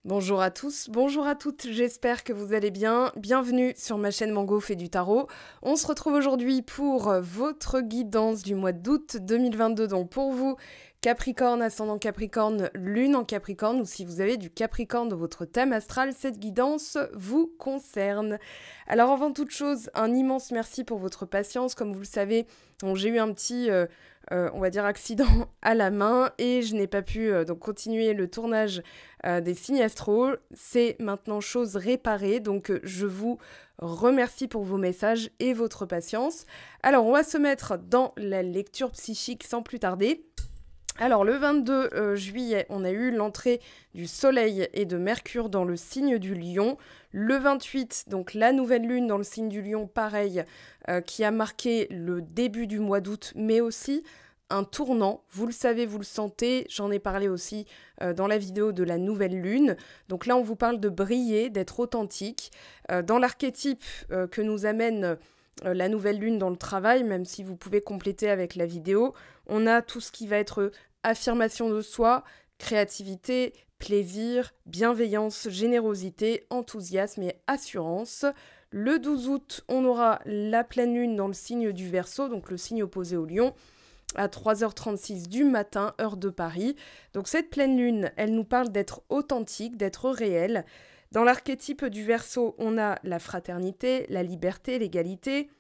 Bonjour à tous, bonjour à toutes, j'espère que vous allez bien. Bienvenue sur ma chaîne Mango fait du tarot. On se retrouve aujourd'hui pour votre guidance du mois d'août 2022. Donc pour vous, Capricorne, ascendant Capricorne, lune en Capricorne, ou si vous avez du Capricorne dans votre thème astral, cette guidance vous concerne. Alors avant toute chose, un immense merci pour votre patience. Comme vous le savez, j'ai eu un petit... on va dire accident à la main et je n'ai pas pu donc continuer le tournage des signes astro. C'est maintenant chose réparée, donc je vous remercie pour vos messages et votre patience. Alors on va se mettre dans la lecture psychique sans plus tarder. Alors le 22 juillet, on a eu l'entrée du Soleil et de Mercure dans le signe du Lion. Le 28, donc la nouvelle lune dans le signe du Lion, pareil, qui a marqué le début du mois d'août, mais aussi un tournant. Vous le savez, vous le sentez, j'en ai parlé aussi dans la vidéo de la nouvelle lune. Donc là, on vous parle de briller, d'être authentique. Dans l'archétype que nous amène la nouvelle lune dans le travail, même si vous pouvez compléter avec la vidéo, on a tout ce qui va être affirmation de soi, créativité, plaisir, bienveillance, générosité, enthousiasme et assurance. Le 12 août, on aura la pleine lune dans le signe du Verseau, donc le signe opposé au Lion, à 3h36 du matin, heure de Paris. Donc cette pleine lune, elle nous parle d'être authentique, d'être réelle. Dans l'archétype du Verseau, on a la fraternité, la liberté, l'égalité,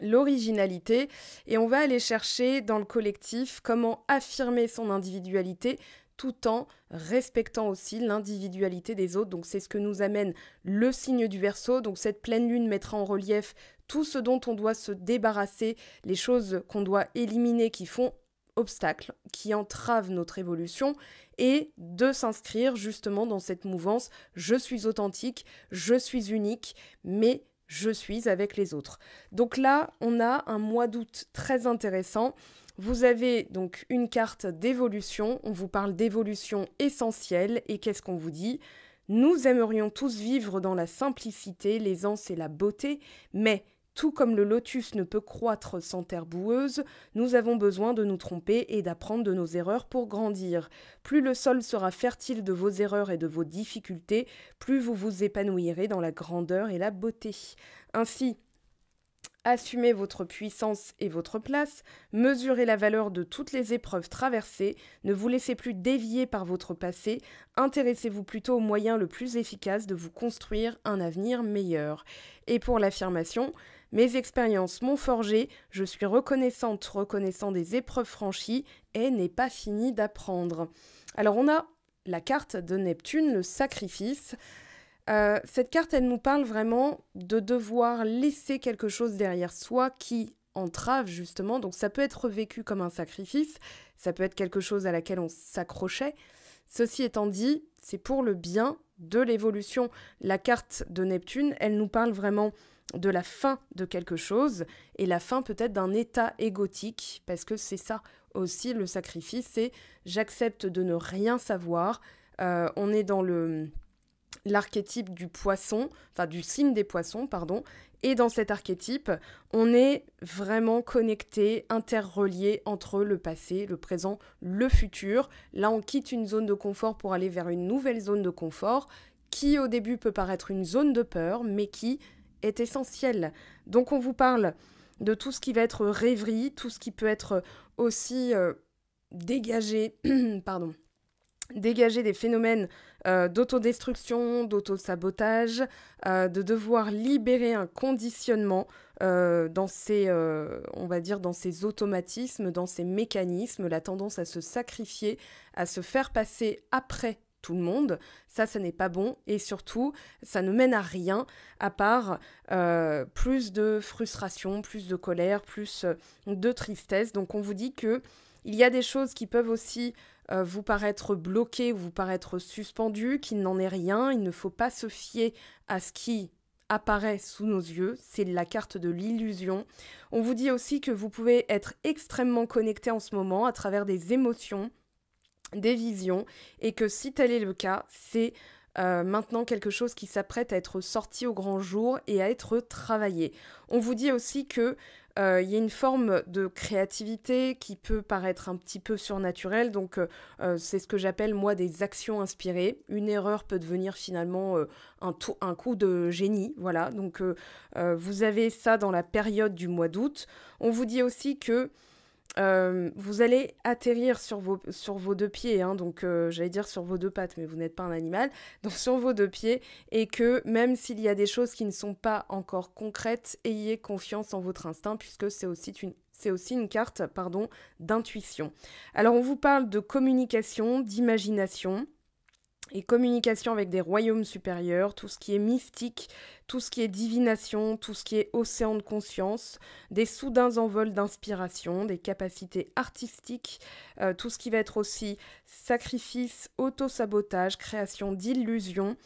l'originalité, et on va aller chercher dans le collectif comment affirmer son individualité tout en respectant aussi l'individualité des autres. Donc c'est ce que nous amène le signe du Verseau. Donc cette pleine lune mettra en relief tout ce dont on doit se débarrasser, les choses qu'on doit éliminer qui font obstacle, qui entravent notre évolution, et de s'inscrire justement dans cette mouvance. Je suis authentique, je suis unique, mais je suis avec les autres. Donc là, on a un mois d'août très intéressant. Vous avez donc une carte d'évolution. On vous parle d'évolution essentielle. Et qu'est-ce qu'on vous dit ? Nous aimerions tous vivre dans la simplicité, l'aisance et la beauté, mais tout comme le lotus ne peut croître sans terre boueuse, nous avons besoin de nous tromper et d'apprendre de nos erreurs pour grandir. Plus le sol sera fertile de vos erreurs et de vos difficultés, plus vous vous épanouirez dans la grandeur et la beauté. Ainsi, assumez votre puissance et votre place, mesurez la valeur de toutes les épreuves traversées, ne vous laissez plus dévier par votre passé, intéressez-vous plutôt au moyen le plus efficace de vous construire un avenir meilleur. Et pour l'affirmation, mes expériences m'ont forgé, je suis reconnaissant des épreuves franchies et n'est pas fini d'apprendre. Alors on a la carte de Neptune, le sacrifice. Cette carte, elle nous parle vraiment de devoir laisser quelque chose derrière soi qui entrave justement. Donc ça peut être vécu comme un sacrifice, ça peut être quelque chose à laquelle on s'accrochait. Ceci étant dit, c'est pour le bien de l'évolution. La carte de Neptune, elle nous parle vraiment de la fin de quelque chose et la fin peut-être d'un état égotique, parce que c'est ça aussi le sacrifice, c'est j'accepte de ne rien savoir. On est dans l'archétype du poisson, enfin du signe des poissons, pardon, et dans cet archétype, on est vraiment connecté, interrelié entre le passé, le présent, le futur. Là, on quitte une zone de confort pour aller vers une nouvelle zone de confort, qui au début peut paraître une zone de peur, mais qui est essentielle. Donc on vous parle de tout ce qui va être rêverie, tout ce qui peut être aussi dégagé, pardon, dégager des phénomènes d'autodestruction, d'autosabotage, de devoir libérer un conditionnement dans ces, on va dire, dans ces automatismes, dans ces mécanismes, la tendance à se sacrifier, à se faire passer après tout le monde, ça n'est pas bon, et surtout, ça ne mène à rien, à part plus de frustration, plus de colère, plus de tristesse. Donc on vous dit que il y a des choses qui peuvent aussi vous paraître bloquées ou vous paraître suspendues, qu'il n'en est rien, il ne faut pas se fier à ce qui apparaît sous nos yeux, c'est la carte de l'illusion. On vous dit aussi que vous pouvez être extrêmement connecté en ce moment à travers des émotions, des visions, et que si tel est le cas, c'est maintenant quelque chose qui s'apprête à être sorti au grand jour et à être travaillé. On vous dit aussi que il y a une forme de créativité qui peut paraître un petit peu surnaturelle. Donc, c'est ce que j'appelle, moi, des actions inspirées. Une erreur peut devenir finalement un coup de génie. Voilà, donc vous avez ça dans la période du mois d'août. On vous dit aussi que vous allez atterrir sur vos deux pieds, hein, donc j'allais dire sur vos deux pattes, mais vous n'êtes pas un animal, donc sur vos deux pieds, et que même s'il y a des choses qui ne sont pas encore concrètes, ayez confiance en votre instinct, puisque c'est aussi une carte, pardon, d'intuition. Alors on vous parle de communication, d'imagination, et communication avec des royaumes supérieurs, tout ce qui est mystique, tout ce qui est divination, tout ce qui est océan de conscience, des soudains envols d'inspiration, des capacités artistiques, tout ce qui va être aussi sacrifice, autosabotage, création d'illusions,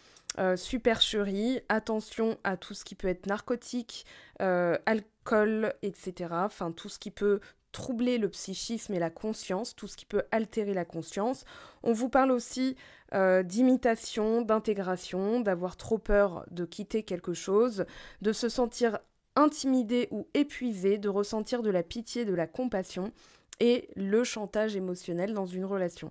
supercherie, attention à tout ce qui peut être narcotique, alcool, etc. Enfin, tout ce qui peut troubler le psychisme et la conscience, tout ce qui peut altérer la conscience. On vous parle aussi d'imitation, d'intégration, d'avoir trop peur de quitter quelque chose, de se sentir intimidé ou épuisé, de ressentir de la pitié, de la compassion et le chantage émotionnel dans une relation.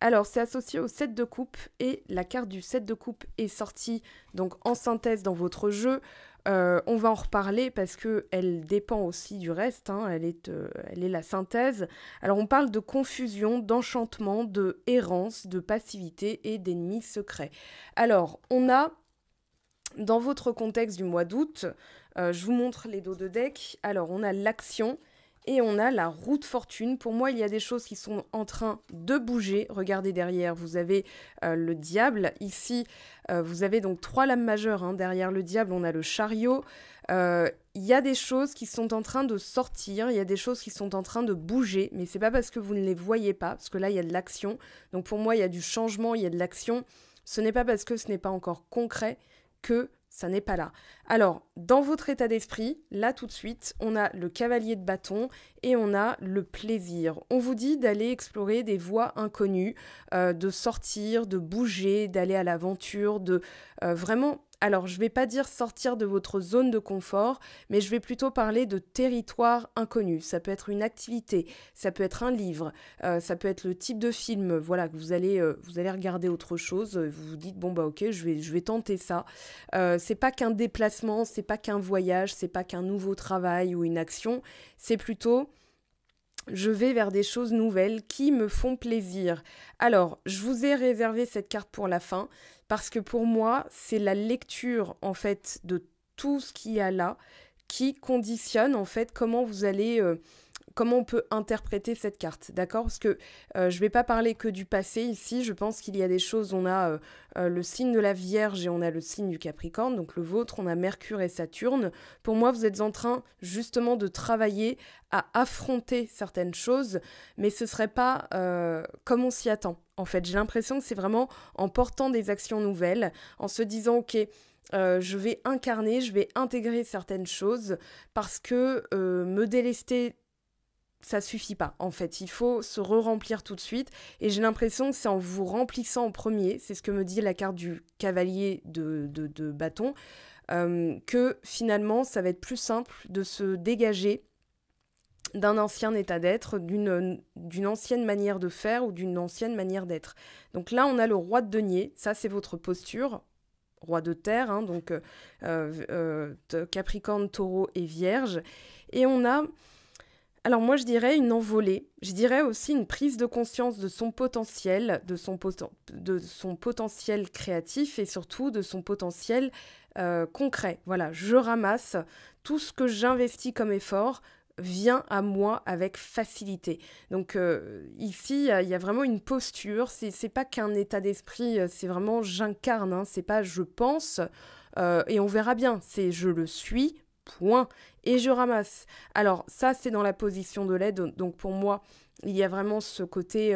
Alors, c'est associé au 7 de coupe et la carte du 7 de coupe est sortie donc en synthèse dans votre jeu. On va en reparler parce qu'elle dépend aussi du reste, hein, elle est la synthèse. Alors on parle de confusion, d'enchantement, de errance, de passivité et d'ennemis secrets. Alors on a, dans votre contexte du mois d'août, je vous montre les dos de deck. Alors on a l'action et on a la roue de fortune. Pour moi, il y a des choses qui sont en train de bouger. Regardez derrière, vous avez le diable. Ici, vous avez donc 3 lames majeures. Hein. Derrière le diable, on a le chariot. Il y a des choses qui sont en train de sortir. Il y a des choses qui sont en train de bouger. Mais c'est pas parce que vous ne les voyez pas, parce que là, il y a de l'action. Donc pour moi, il y a du changement, il y a de l'action. Ce n'est pas parce que ce n'est pas encore concret que ça n'est pas là. Alors, dans votre état d'esprit, là tout de suite, on a le cavalier de bâton et on a le plaisir. On vous dit d'aller explorer des voies inconnues, de sortir, de bouger, d'aller à l'aventure, de vraiment... Alors, je ne vais pas dire sortir de votre zone de confort, mais je vais plutôt parler de territoire inconnu. Ça peut être une activité, ça peut être un livre, ça peut être le type de film, voilà, que vous allez regarder autre chose, vous vous dites, bon bah ok, je vais tenter ça. C'est pas qu'un déplacement, c'est pas qu'un voyage, c'est pas qu'un nouveau travail ou une action, c'est plutôt... Je vais vers des choses nouvelles qui me font plaisir. Alors, je vous ai réservé cette carte pour la fin parce que pour moi, c'est la lecture en fait de tout ce qu'il y a là qui conditionne en fait comment vous allez... comment on peut interpréter cette carte, d'accord? Parce que je ne vais pas parler que du passé ici, je pense qu'il y a des choses, on a le signe de la Vierge et on a le signe du Capricorne, donc le vôtre, on a Mercure et Saturne. Pour moi, vous êtes en train justement de travailler à affronter certaines choses, mais ce ne serait pas comme on s'y attend. En fait, j'ai l'impression que c'est vraiment en portant des actions nouvelles, en se disant, ok, je vais incarner, je vais intégrer certaines choses, parce que me délester... ça suffit pas, en fait. Il faut se re-remplir tout de suite. Et j'ai l'impression que c'est en vous remplissant en premier, c'est ce que me dit la carte du cavalier de bâton, que finalement, ça va être plus simple de se dégager d'un ancien état d'être, d'une ancienne manière de faire ou d'une ancienne manière d'être. Donc là, on a le roi de denier. Ça, c'est votre posture. Roi de terre, hein, donc Capricorne, Taureau et Vierge. Et on a... Alors moi, je dirais une envolée. Je dirais aussi une prise de conscience de son potentiel, de son potentiel créatif et surtout de son potentiel concret. Voilà, je ramasse tout ce que j'investis comme effort vient à moi avec facilité. Donc ici, il y a vraiment une posture. C'est pas qu'un état d'esprit, c'est vraiment j'incarne. Hein, c'est pas je pense et on verra bien. C'est je le suis. Point. Et je ramasse. Alors, ça, c'est dans la position de l'aide. Donc, pour moi, il y a vraiment ce côté...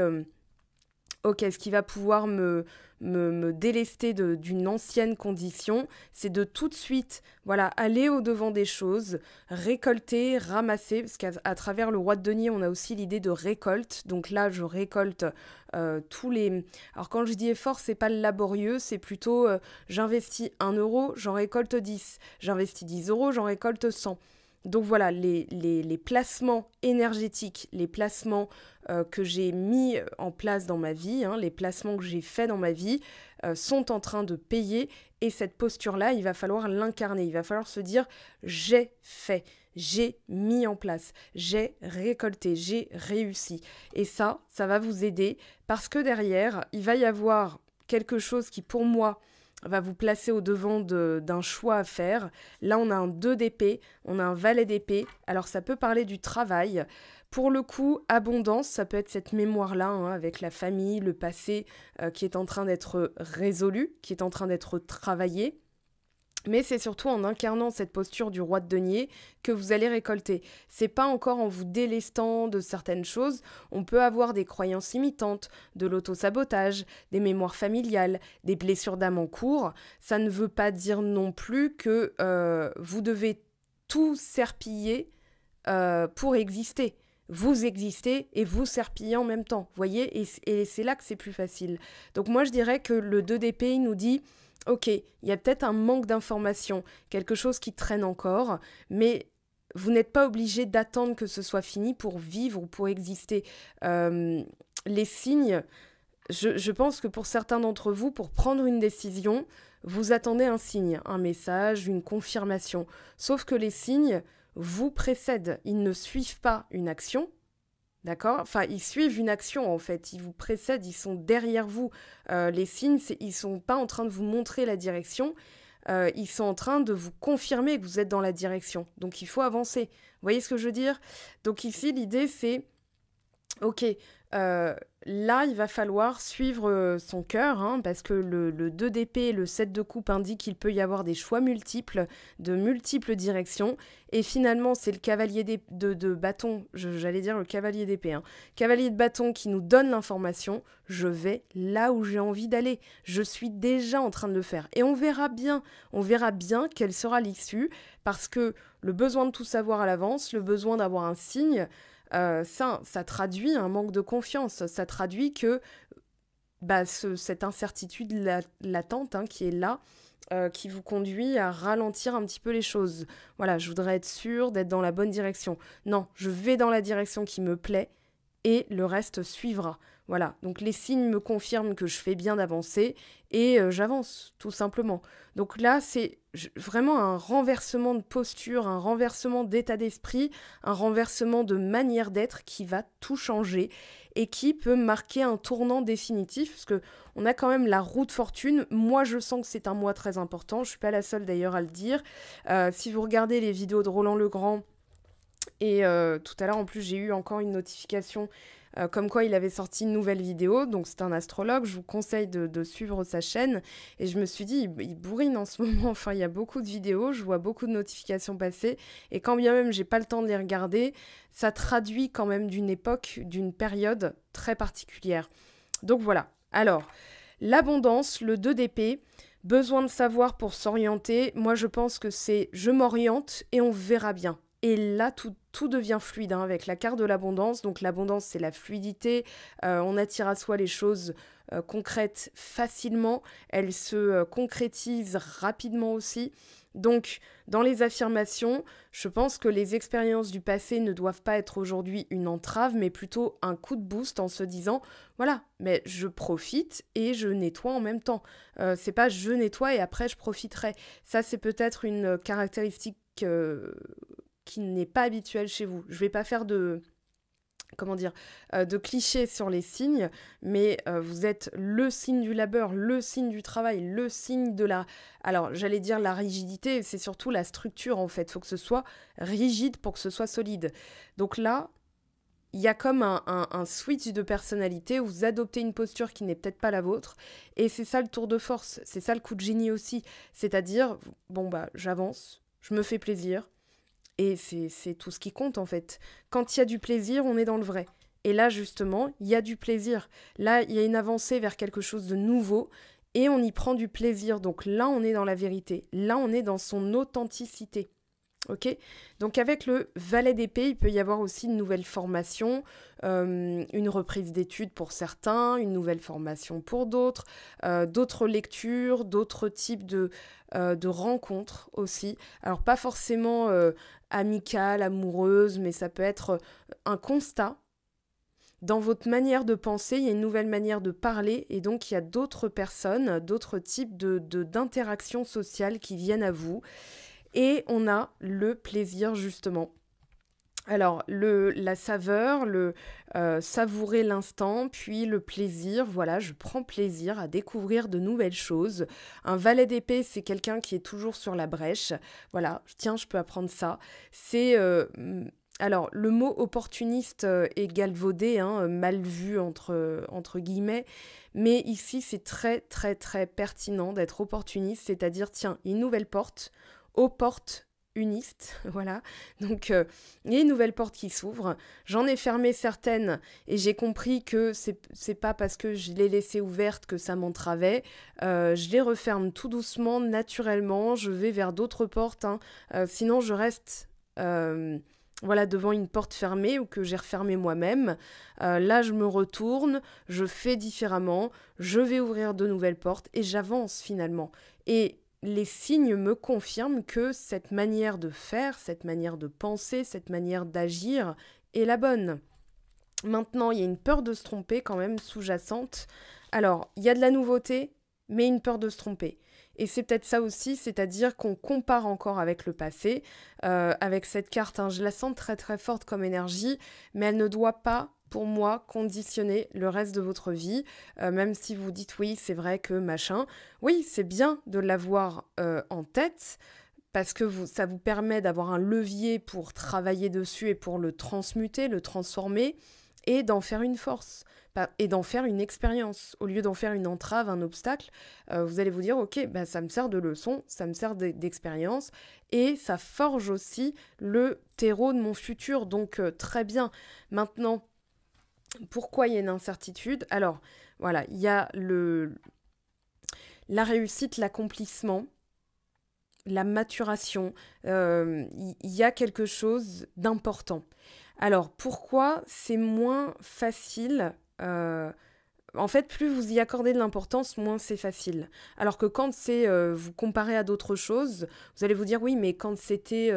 ok, ce qui va pouvoir me délester d'une ancienne condition, c'est de tout de suite, voilà, aller au-devant des choses, récolter, ramasser, parce qu'à travers le roi de denier, on a aussi l'idée de récolte. Donc là, je récolte tous les... Alors quand je dis effort, c'est pas laborieux, c'est plutôt j'investis 1 euro, j'en récolte 10. J'investis 10 euros, j'en récolte 100. Donc voilà, les placements énergétiques, les placements que j'ai mis en place dans ma vie, hein, les placements que j'ai faits dans ma vie sont en train de payer. Et cette posture-là, il va falloir l'incarner. Il va falloir se dire « j'ai fait ». J'ai mis en place, j'ai récolté, j'ai réussi. Et ça va vous aider parce que derrière, il va y avoir quelque chose qui, pour moi, va vous placer au devant d'un choix à faire. Là, on a un 2 d'épée, on a un valet d'épée. Alors, ça peut parler du travail. Pour le coup, abondance, ça peut être cette mémoire-là, hein, avec la famille, le passé qui est en train d'être résolu, qui est en train d'être travaillé. Mais c'est surtout en incarnant cette posture du roi de denier que vous allez récolter. C'est pas encore en vous délestant de certaines choses. On peut avoir des croyances limitantes, de l'auto-sabotage, des mémoires familiales, des blessures d'âme en cours. Ça ne veut pas dire non plus que vous devez tout serpiller pour exister. Vous existez et vous serpillez en même temps, voyez, et c'est là que c'est plus facile. Donc moi je dirais que le 2 d'épée, il nous dit... Ok, il y a peut-être un manque d'information, quelque chose qui traîne encore, mais vous n'êtes pas obligé d'attendre que ce soit fini pour vivre ou pour exister. Les signes, je pense que pour certains d'entre vous, pour prendre une décision, vous attendez un signe, un message, une confirmation. Sauf que les signes vous précèdent, ils ne suivent pas une action. D'accord ? Enfin, ils suivent une action, en fait. Ils vous précèdent, ils sont derrière vous. Les signes, ils ne sont pas en train de vous montrer la direction. Ils sont en train de vous confirmer que vous êtes dans la direction. Donc, il faut avancer. Vous voyez ce que je veux dire ? Donc, ici, l'idée, c'est... Ok, là, il va falloir suivre son cœur, hein, parce que le 2 d'épée et le 7 de coupe indiquent qu'il peut y avoir des choix multiples, de multiples directions. Et finalement, c'est le cavalier de bâton, j'allais dire le cavalier d'épée, hein, cavalier de bâton qui nous donne l'information. Je vais là où j'ai envie d'aller. Je suis déjà en train de le faire. Et on verra bien quelle sera l'issue, parce que le besoin de tout savoir à l'avance, le besoin d'avoir un signe... ça traduit un manque de confiance, ça traduit que cette incertitude latente, hein, qui est là, qui vous conduit à ralentir un petit peu les choses. Voilà, je voudrais être sûre d'être dans la bonne direction. Non, je vais dans la direction qui me plaît et le reste suivra. Voilà, donc les signes me confirment que je fais bien d'avancer et j'avance, tout simplement. Donc là, c'est vraiment un renversement de posture, un renversement d'état d'esprit, un renversement de manière d'être qui va tout changer et qui peut marquer un tournant définitif, parce qu'on a quand même la roue de fortune. Moi, je sens que c'est un mois très important, je ne suis pas la seule d'ailleurs à le dire. Si vous regardez les vidéos de Roland Legrand, et tout à l'heure, en plus, j'ai eu encore une notification comme quoi il avait sorti une nouvelle vidéo, donc c'est un astrologue, je vous conseille de suivre sa chaîne, et je me suis dit, il bourrine en ce moment, enfin il y a beaucoup de vidéos, je vois beaucoup de notifications passer, et quand bien même j'ai pas le temps de les regarder, ça traduit quand même d'une époque, d'une période très particulière. Donc voilà, alors, l'abondance, le 2 d'épée, besoin de savoir pour s'orienter, moi je pense que c'est je m'oriente et on verra bien. Et là, tout devient fluide, hein, avec la carte de l'abondance. Donc l'abondance, c'est la fluidité. On attire à soi les choses concrètes facilement. Elles se concrétisent rapidement aussi. Donc, dans les affirmations, je pense que les expériences du passé ne doivent pas être aujourd'hui une entrave, mais plutôt un coup de boost en se disant, voilà, mais je profite et je nettoie en même temps. C'est pas je nettoie et après je profiterai. Ça, c'est peut-être une caractéristique qui n'est pas habituel chez vous. Je vais pas faire de clichés sur les signes, mais vous êtes le signe du labeur, le signe du travail, le signe de j'allais dire la rigidité, c'est surtout la structure en fait. Il faut que ce soit rigide pour que ce soit solide. Donc là, il y a comme un switch de personnalité où vous adoptez une posture qui n'est peut-être pas la vôtre, et c'est ça le tour de force, c'est ça le coup de génie aussi. C'est-à-dire, j'avance, je me fais plaisir, et c'est tout ce qui compte en fait. Quand il y a du plaisir, on est dans le vrai. Et là justement, il y a du plaisir. Là, il y a une avancée vers quelque chose de nouveau et on y prend du plaisir. Donc là, on est dans la vérité. Là, on est dans son authenticité. Ok, donc avec le valet d'épée, il peut y avoir aussi une nouvelle formation, une reprise d'études pour certains, une nouvelle formation pour d'autres, d'autres lectures, d'autres types de rencontres aussi. Alors pas forcément amicales, amoureuses, mais ça peut être un constat. Dans votre manière de penser, il y a une nouvelle manière de parler et donc il y a d'autres personnes, d'autres types d'interactions sociales qui viennent à vous. Et on a le plaisir, justement. Alors, la saveur, savourer l'instant, puis le plaisir, voilà, je prends plaisir à découvrir de nouvelles choses. Un valet d'épée, c'est quelqu'un qui est toujours sur la brèche. Voilà, tiens, je peux apprendre ça. C'est... alors, le mot opportuniste est galvaudé, hein, mal vu entre guillemets, mais ici, c'est très, très, très pertinent d'être opportuniste, c'est-à-dire, tiens, une nouvelle porte, aux portes unistes, voilà. Donc, il y a une nouvelle porte qui s'ouvre. J'en ai fermé certaines et j'ai compris que c'est pas parce que je l'ai laissée ouverte que ça m'entravait. Je les referme tout doucement, naturellement. Je vais vers d'autres portes, hein. Sinon, je reste... voilà, devant une porte fermée ou que j'ai refermée moi-même. Là, je me retourne, je fais différemment, je vais ouvrir de nouvelles portes et j'avance finalement. Et les signes me confirment que cette manière de faire, cette manière de penser, cette manière d'agir est la bonne. Maintenant, il y a une peur de se tromper quand même sous-jacente. Alors, il y a de la nouveauté, mais une peur de se tromper. Et c'est peut-être ça aussi, c'est-à-dire qu'on compare encore avec le passé. Avec cette carte, hein, je la sens très très forte comme énergie, mais elle ne doit pas, pour moi, conditionner le reste de votre vie. Même si vous dites oui, c'est vrai que machin. Oui, c'est bien de l'avoir en tête, parce que ça vous permet d'avoir un levier pour travailler dessus et pour le transmuter, le transformer, et d'en faire une force et d'en faire une expérience. Au lieu d'en faire une entrave, un obstacle, vous allez vous dire, ok, bah, ça me sert de leçon, ça me sert d'expérience, et ça forge aussi le terreau de mon futur. Donc très bien. Maintenant, pourquoi il y a une incertitude? Alors, voilà, il y a la réussite, l'accomplissement, la maturation, il y a quelque chose d'important. Alors, pourquoi c'est moins facile en fait, plus vous y accordez de l'importance, moins c'est facile. Alors que quand c'est vous comparez à d'autres choses, vous allez vous dire oui, mais quand c'était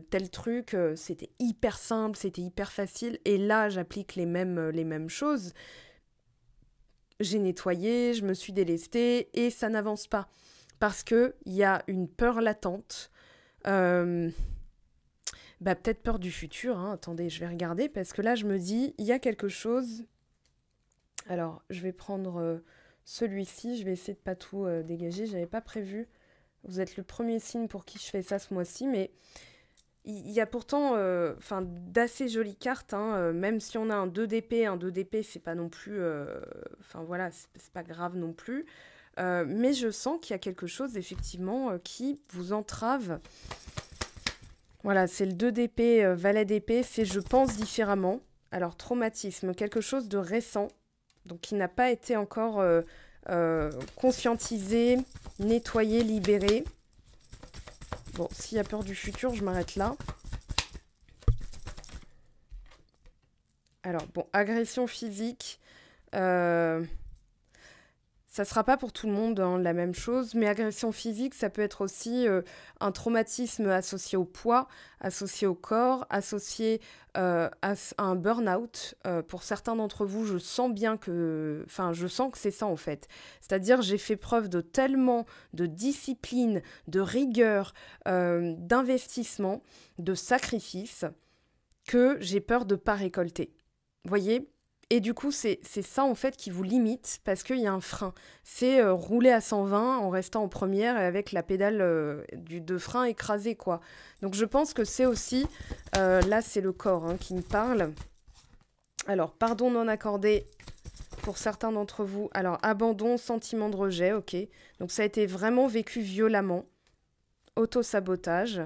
tel truc, c'était hyper simple, c'était hyper facile. Et là, j'applique les mêmes choses. J'ai nettoyé, je me suis délestée et ça n'avance pas. Parce qu'il y a une peur latente. Peut-être peur du futur. Hein. Attendez, je vais regarder parce que là, je me dis, il y a quelque chose. Alors, je vais prendre celui-ci. Je vais essayer de pas tout dégager. J'avais pas prévu. Vous êtes le premier signe pour qui je fais ça ce mois-ci, mais il y a pourtant d'assez jolies cartes. Hein, même si on a un 2 d'épée, c'est pas non plus... voilà, c'est pas grave non plus. Mais je sens qu'il y a quelque chose, effectivement, qui vous entrave. Voilà, c'est le 2 d'épée, valet d'épée, c'est je pense différemment. Alors, traumatisme, quelque chose de récent, donc qui n'a pas été encore conscientisé, nettoyé, libéré. Bon, s'il y a peur du futur, je m'arrête là. Alors, bon, agression physique... ça sera pas pour tout le monde hein, la même chose, mais agression physique, ça peut être aussi un traumatisme associé au poids, associé au corps, associé à un burn-out. Pour certains d'entre vous, je sens que c'est ça en fait. C'est-à-dire, j'ai fait preuve de tellement de discipline, de rigueur, d'investissement, de sacrifice, que j'ai peur de ne pas récolter. Vous voyez ? Et du coup, c'est ça en fait qui vous limite parce qu'il y a un frein. C'est rouler à 120 en restant en première et avec la pédale de frein écrasée, quoi. Donc je pense que c'est aussi, là c'est le corps hein, qui me parle. Alors, pardon non accordé pour certains d'entre vous. Alors, abandon, sentiment de rejet, ok. Donc ça a été vraiment vécu violemment. Auto-sabotage,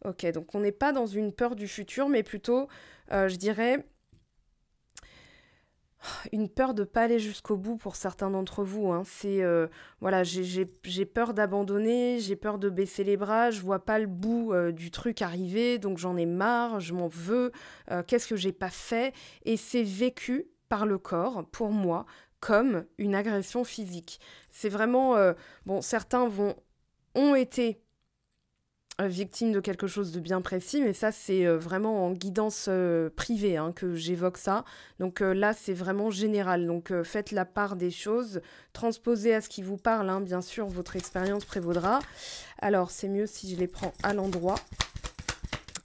ok. Donc on n'est pas dans une peur du futur, mais plutôt, je dirais... Une peur de pas aller jusqu'au bout pour certains d'entre vous, hein. C'est voilà, j'ai peur d'abandonner, j'ai peur de baisser les bras, je vois pas le bout du truc arriver, donc j'en ai marre, je m'en veux. Qu'est-ce que j'ai pas fait? Et c'est vécu par le corps, pour moi, comme une agression physique. C'est vraiment bon, ont été victime de quelque chose de bien précis, mais ça c'est vraiment en guidance privée hein, que j'évoque ça. Donc là c'est vraiment général. Donc faites la part des choses, transposez à ce qui vous parle, hein. Bien sûr votre expérience prévaudra. Alors c'est mieux si je les prends à l'endroit.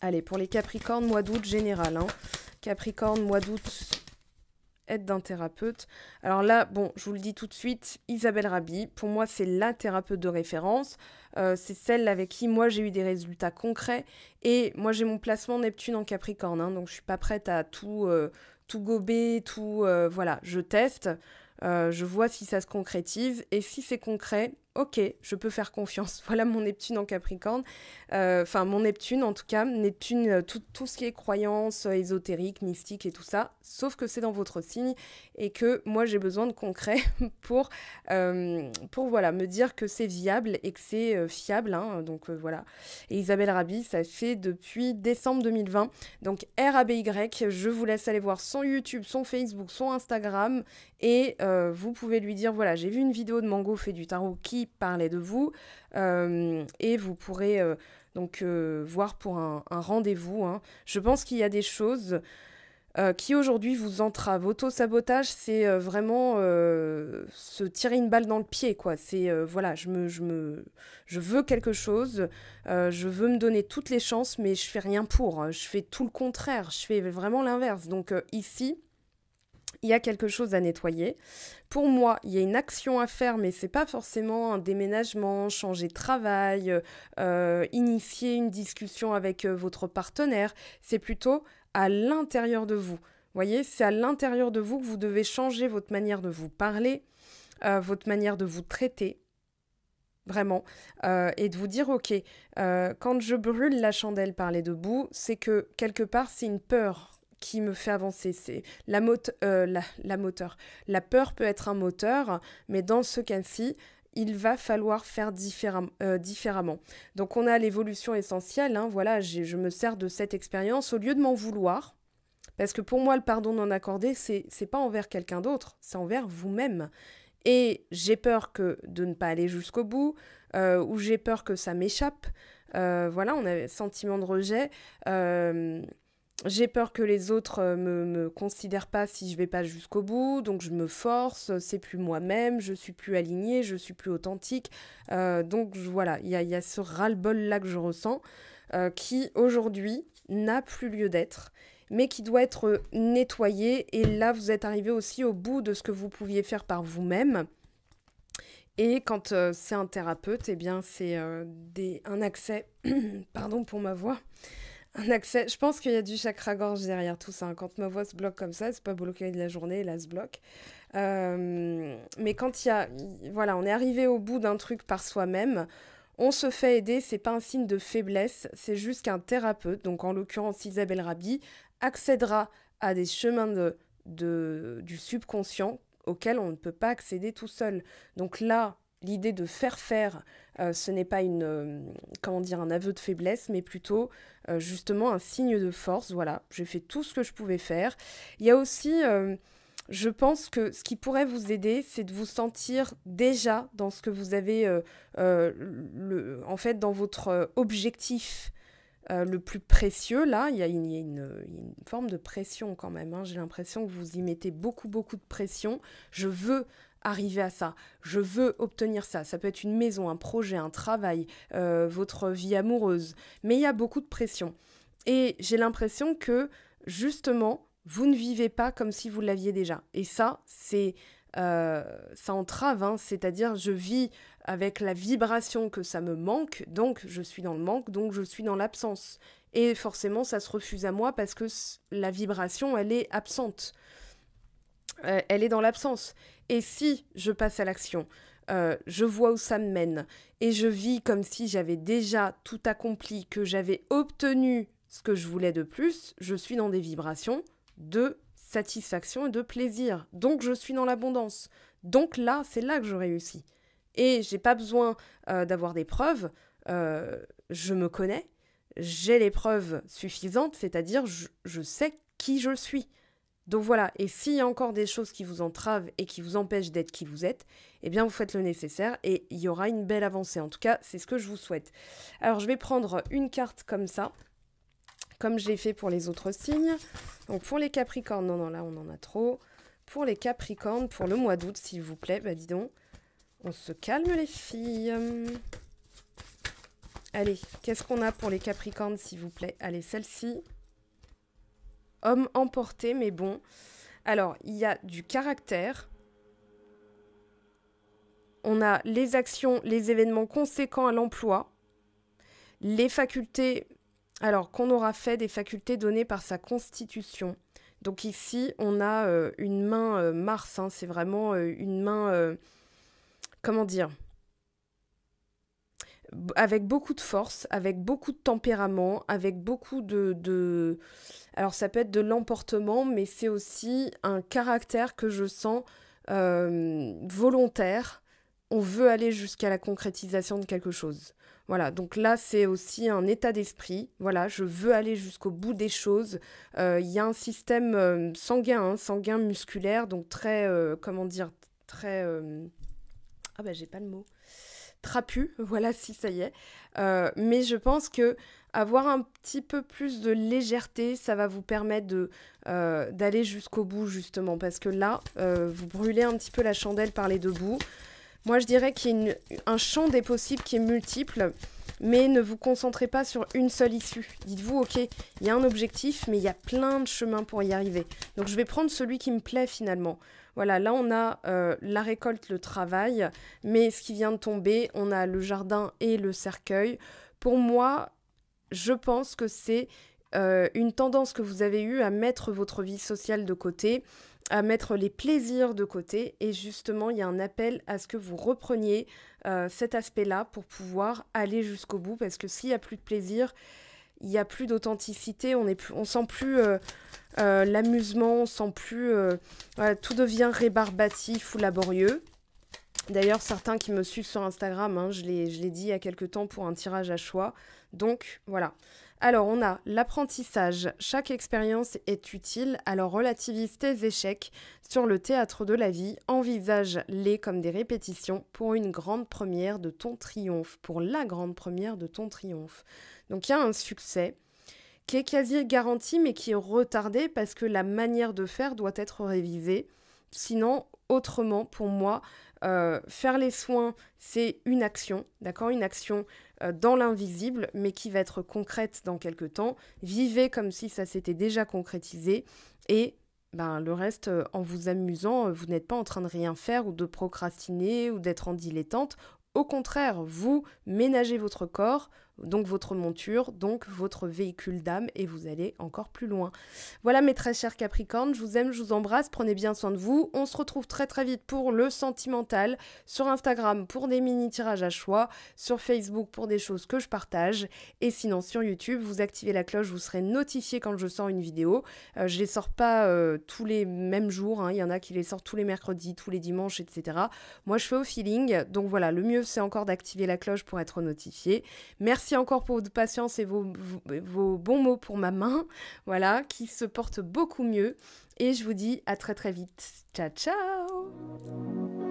Allez, pour les Capricornes, mois d'août général. Hein. Capricorne, mois d'août, aide d'un thérapeute. Alors là, bon, je vous le dis tout de suite, Isabelle Rabi, pour moi, c'est la thérapeute de référence. C'est celle avec qui, moi, j'ai eu des résultats concrets. Et moi, j'ai mon placement Neptune en Capricorne, hein, donc je suis pas prête à tout gober, voilà, je teste. Je vois si ça se concrétise. Et si c'est concret, ok, je peux faire confiance. Voilà mon Neptune en Capricorne. Enfin, mon Neptune, en tout cas. Neptune, tout ce qui est croyance, ésotérique, mystique et tout ça. Sauf que c'est dans votre signe et que moi, j'ai besoin de concret pour voilà, me dire que c'est viable et que c'est fiable. Hein, donc, voilà. Et Isabelle Rabi, ça fait depuis décembre 2020. Donc, RABY, je vous laisse aller voir son YouTube, son Facebook, son Instagram. Et vous pouvez lui dire, voilà, j'ai vu une vidéo de Mango fait du tarot qui parlait de vous. Et vous pourrez donc voir pour un rendez-vous. Hein. Je pense qu'il y a des choses qui aujourd'hui vous entravent. Auto-sabotage, c'est vraiment se tirer une balle dans le pied, quoi. C'est, voilà, je veux quelque chose, je veux me donner toutes les chances, mais je fais rien pour. Je fais tout le contraire, je fais vraiment l'inverse. Donc ici, il y a quelque chose à nettoyer. Pour moi, il y a une action à faire, mais c'est pas forcément un déménagement, changer de travail, initier une discussion avec votre partenaire. C'est plutôt à l'intérieur de vous. Vous voyez, c'est à l'intérieur de vous que vous devez changer votre manière de vous parler, votre manière de vous traiter. Vraiment, et de vous dire, ok, quand je brûle la chandelle par les deux bouts, c'est que quelque part, c'est une peur qui me fait avancer. C'est la moteur. La peur peut être un moteur, mais dans ce cas-ci, il va falloir faire différemment. Donc on a l'évolution essentielle, hein, voilà, je me sers de cette expérience au lieu de m'en vouloir, parce que pour moi, le pardon non accordé, c'est pas envers quelqu'un d'autre, c'est envers vous-même. Et j'ai peur de ne pas aller jusqu'au bout, ou j'ai peur que ça m'échappe. Voilà, on a un sentiment de rejet. J'ai peur que les autres me considèrent pas si je vais pas jusqu'au bout, donc je me force, c'est plus moi-même, je suis plus alignée, je suis plus authentique. Donc voilà, il y a ce ras-le-bol-là que je ressens, qui aujourd'hui n'a plus lieu d'être, mais qui doit être nettoyé. Et là, vous êtes arrivé aussi au bout de ce que vous pouviez faire par vous-même. Et quand c'est un thérapeute, eh bien c'est un accès, pardon pour ma voix, un accès, je pense qu'il y a du chakra-gorge derrière tout ça. Hein. Quand ma voix se bloque comme ça, c'est pas bloqué de la journée, là, se bloque. Mais quand voilà, on est arrivé au bout d'un truc par soi-même, on se fait aider, c'est pas un signe de faiblesse, c'est juste qu'un thérapeute, donc en l'occurrence Isabelle Rabi, accédera à des chemins du subconscient auxquels on ne peut pas accéder tout seul. Donc là, l'idée de faire, ce n'est pas un aveu de faiblesse, mais plutôt justement un signe de force. Voilà, j'ai fait tout ce que je pouvais faire. Il y a aussi, je pense que ce qui pourrait vous aider, c'est de vous sentir déjà dans ce que vous avez, en fait, dans votre objectif le plus précieux. Là, il y a une forme de pression quand même. Hein. J'ai l'impression que vous y mettez beaucoup, beaucoup de pression. Je veux arriver à ça, je veux obtenir ça. Ça peut être une maison, un projet, un travail, votre vie amoureuse. Mais il y a beaucoup de pression. Et j'ai l'impression que, justement, vous ne vivez pas comme si vous l'aviez déjà. Et ça, ça entrave, hein. C'est-à-dire je vis avec la vibration que ça me manque, donc je suis dans le manque, donc je suis dans l'absence. Et forcément, ça se refuse à moi parce que la vibration, elle est absente. Elle est dans l'absence. Et si je passe à l'action, je vois où ça me mène, et je vis comme si j'avais déjà tout accompli, que j'avais obtenu ce que je voulais de plus, je suis dans des vibrations de satisfaction et de plaisir. Donc je suis dans l'abondance. Donc là, c'est là que je réussis. Et j'ai pas besoin d'avoir des preuves. Je me connais. J'ai les preuves suffisantes, c'est-à-dire je sais qui je suis. Donc voilà, et s'il y a encore des choses qui vous entravent et qui vous empêchent d'être qui vous êtes, eh bien vous faites le nécessaire et il y aura une belle avancée. En tout cas, c'est ce que je vous souhaite. Alors je vais prendre une carte comme ça, comme j'ai fait pour les autres signes. Donc pour les Capricornes, non, là on en a trop. Pour les Capricornes, pour le mois d'août, s'il vous plaît, bah dis donc, on se calme les filles. Allez, qu'est-ce qu'on a pour les Capricornes, s'il vous plaît? Allez, celle-ci. Homme emporté, mais bon. Alors, il y a du caractère. On a les actions, les événements conséquents à l'emploi. Les facultés, alors qu'on aura fait des facultés données par sa constitution. Donc ici, on a une main Mars. Hein, c'est vraiment une main, comment dire, avec beaucoup de force, avec beaucoup de tempérament, avec beaucoup de... Alors ça peut être de l'emportement, mais c'est aussi un caractère que je sens volontaire. On veut aller jusqu'à la concrétisation de quelque chose. Voilà, donc là c'est aussi un état d'esprit. Voilà, je veux aller jusqu'au bout des choses. Il y a un système sanguin, hein, sanguin musculaire, donc très, comment dire, très... Ah bah j'ai pas le mot. Trapu, voilà, si ça y est. Mais je pense que avoir un petit peu plus de légèreté, ça va vous permettre d'aller jusqu'au bout, justement. Parce que là, vous brûlez un petit peu la chandelle par les deux bouts. Moi, je dirais qu'il y a un champ des possibles qui est multiple, mais ne vous concentrez pas sur une seule issue. Dites-vous, ok, il y a un objectif, mais il y a plein de chemins pour y arriver. Donc, je vais prendre celui qui me plaît, finalement. Voilà, là on a la récolte, le travail, mais ce qui vient de tomber, on a le jardin et le cercueil. Pour moi, je pense que c'est une tendance que vous avez eue à mettre votre vie sociale de côté, à mettre les plaisirs de côté, et justement, il y a un appel à ce que vous repreniez cet aspect-là pour pouvoir aller jusqu'au bout, parce que s'il n'y a plus de plaisir, il n'y a plus d'authenticité, on sent plus l'amusement, on sent plus... voilà, tout devient rébarbatif ou laborieux. D'ailleurs, certains qui me suivent sur Instagram, hein, je l'ai dit il y a quelques temps pour un tirage à choix. Donc, voilà. Alors, on a l'apprentissage. Chaque expérience est utile, alors relativise tes échecs sur le théâtre de la vie. Envisage-les comme des répétitions pour une grande première de ton triomphe. Pour la grande première de ton triomphe. Donc, il y a un succès qui est quasi garanti, mais qui est retardé parce que la manière de faire doit être révisée. Sinon, autrement, pour moi, faire les soins, c'est une action, d'accord? Une action dans l'invisible, mais qui va être concrète dans quelques temps. Vivez comme si ça s'était déjà concrétisé et le reste, en vous amusant, vous n'êtes pas en train de rien faire ou de procrastiner ou d'être en dilettante. Au contraire, vous ménagez votre corps, donc votre monture, donc votre véhicule d'âme, et vous allez encore plus loin. Voilà mes très chers Capricornes, je vous aime, je vous embrasse, prenez bien soin de vous. On se retrouve très très vite pour le sentimental, sur Instagram pour des mini tirages à choix, sur Facebook pour des choses que je partage, et sinon sur YouTube, vous activez la cloche, vous serez notifié quand je sors une vidéo. Je les sors pas tous les mêmes jours, hein. Il y en a qui les sortent tous les mercredis, tous les dimanches, etc. Moi je fais au feeling, donc voilà, le mieux c'est encore d'activer la cloche pour être notifié. Merci encore pour votre patience et vos bons mots pour ma main, voilà, qui se porte beaucoup mieux. Et je vous dis à très très vite. Ciao, ciao!